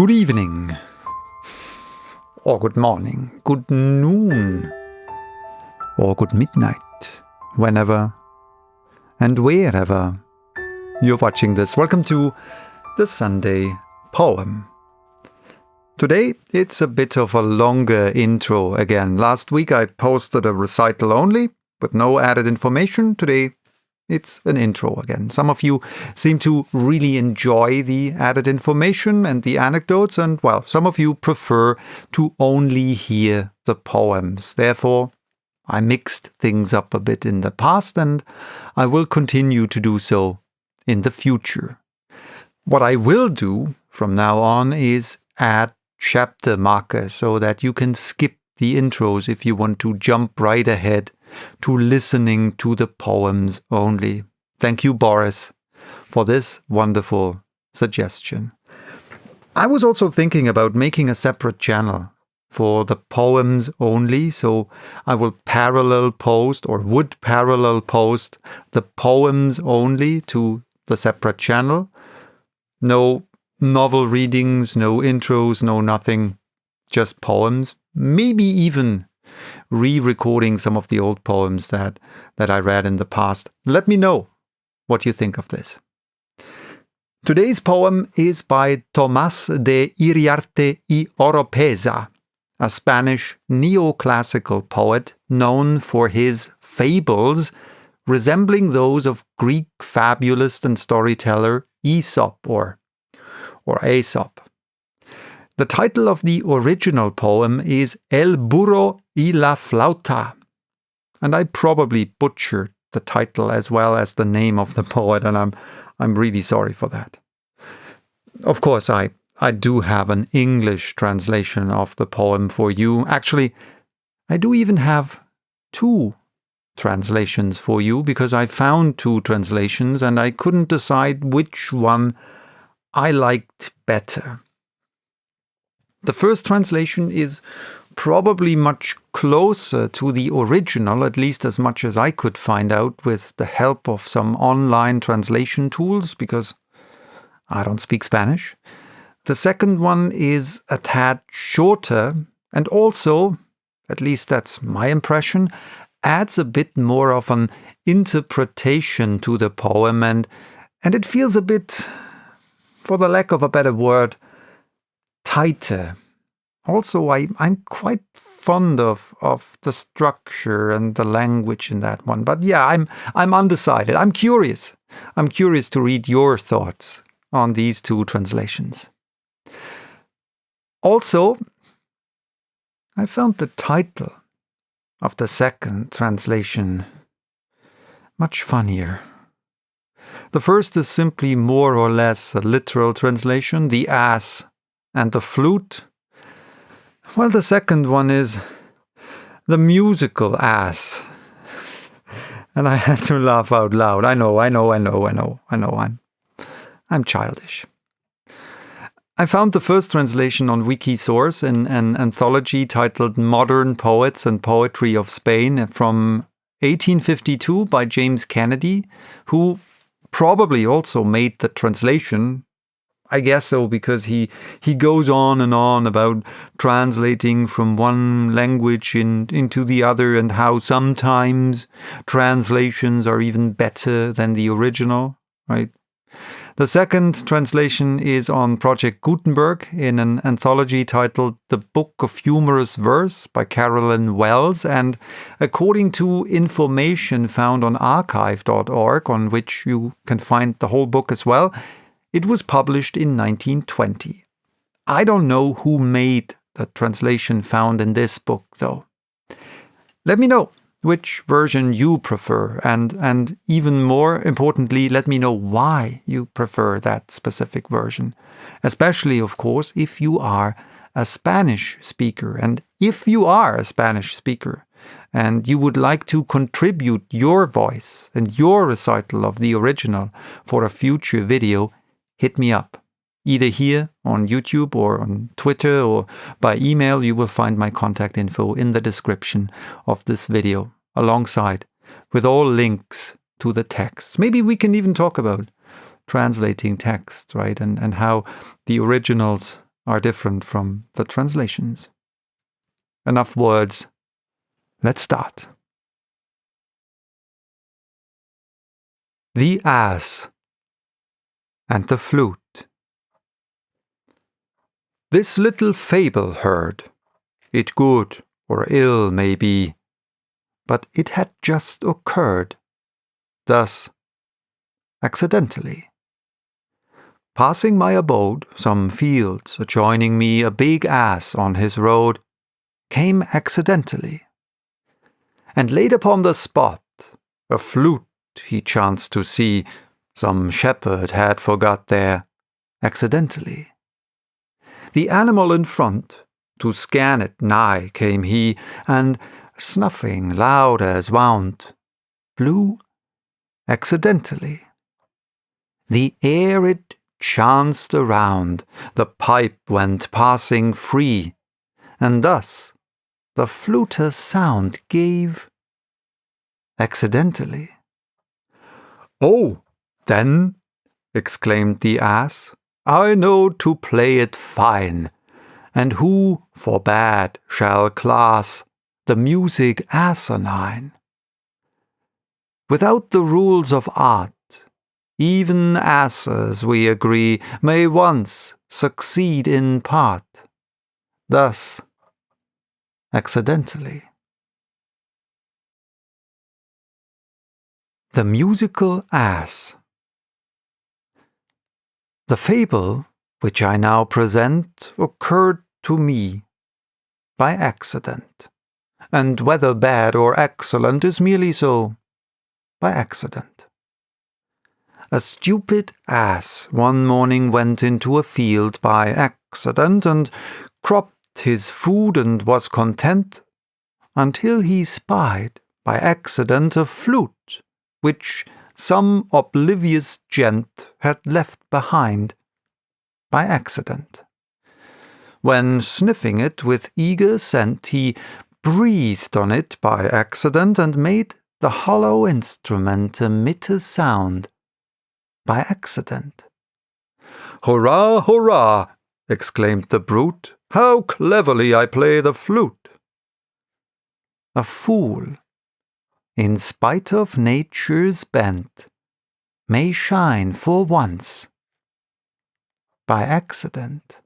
Good evening, or good morning, good noon, or good midnight, whenever and wherever you're watching this. Welcome to the Sunday Poem. Today it's a bit of a longer intro again. Last week I posted a recital only, with no added information. Today it's an intro again. Some of you seem to really enjoy the added information and the anecdotes, and, well, some of you prefer to only hear the poems. Therefore, I mixed things up a bit in the past, and I will continue to do so in the future. What I will do from now on is add chapter markers so that you can skip the intros if you want to jump right ahead to listening to the poems only. Thank you, Boris, for this wonderful suggestion. I was also thinking about making a separate channel for the poems only, so I will would parallel post the poems only to the separate channel. No novel readings, no intros, no nothing, just poems. Maybe even re-recording some of the old poems that I read in the past. Let me know what you think of this. Today's poem is by Tomás de Iriarte y Oropesa, a Spanish neoclassical poet known for his fables resembling those of Greek fabulist and storyteller Aesop or Aesop. The title of the original poem is El burro y la flauta, and I probably butchered the title as well as the name of the poet, and I'm really sorry for that. Of course, I do have an English translation of the poem for you. Actually, I do even have two translations for you, because I found two translations and I couldn't decide which one I liked better. The first translation is probably much closer to the original, at least as much as I could find out with the help of some online translation tools, because I don't speak Spanish. The second one is a tad shorter and also, at least that's my impression, adds a bit more of an interpretation to the poem, and it feels a bit, for the lack of a better word, tighter. Also, I'm quite fond of the structure and the language in that one. But yeah, I'm undecided. I'm curious. I'm curious to read your thoughts on these two translations. Also, I found the title of the second translation much funnier. The first is simply more or less a literal translation, the Ass and the Flute. Well, the second one is the musical Ass. And I had to laugh out loud. I know. I'm childish. I found the first translation on Wikisource in an anthology titled Modern Poets and Poetry of Spain from 1852 by James Kennedy, who probably also made the translation. I guess so, because he goes on and on about translating from one language into the other, and how sometimes translations are even better than the original, right? The second translation is on Project Gutenberg in an anthology titled The Book of Humorous Verse by Carolyn Wells, and according to information found on archive.org, on which you can find the whole book as well, it was published in 1920. I don't know who made the translation found in this book, though. Let me know which version you prefer, and even more importantly, let me know why you prefer that specific version. Especially, of course, if you are a Spanish speaker. And if you are a Spanish speaker and you would like to contribute your voice and your recital of the original for a future video, hit me up. Either here on YouTube or on Twitter or by email. You will find my contact info in the description of this video, alongside with all links to the text. Maybe we can even talk about translating text, right? And how the originals are different from the translations. Enough words. Let's start. The Ass and the Flute. This little fable heard, it good or ill may be, but it had just occurred, thus accidentally. Passing my abode, some fields adjoining me, a big ass on his road came accidentally, and laid upon the spot a flute he chanced to see some shepherd had forgot there accidentally. The animal in front, to scan it nigh came he, and snuffing loud as wont, blew accidentally. The air it chanced around, the pipe went passing free, and thus the fluter's sound gave accidentally. "Oh, then," exclaimed the ass, "I know to play it fine, and who forbade shall class the music asinine? Without the rules of art, even asses, we agree, may once succeed in part, thus accidentally." The musical ass. The fable which I now present occurred to me by accident, and whether bad or excellent is merely so, by accident. A stupid ass one morning went into a field by accident, and cropped his food and was content, until he spied by accident a flute, which some oblivious gent had left behind by accident. When sniffing it with eager scent, he breathed on it by accident, and made the hollow instrument emit a sound by accident. "Hurrah, hurrah!" exclaimed the brute, "how cleverly I play the flute!" A fool, in spite of nature's bent, may shine for once by accident.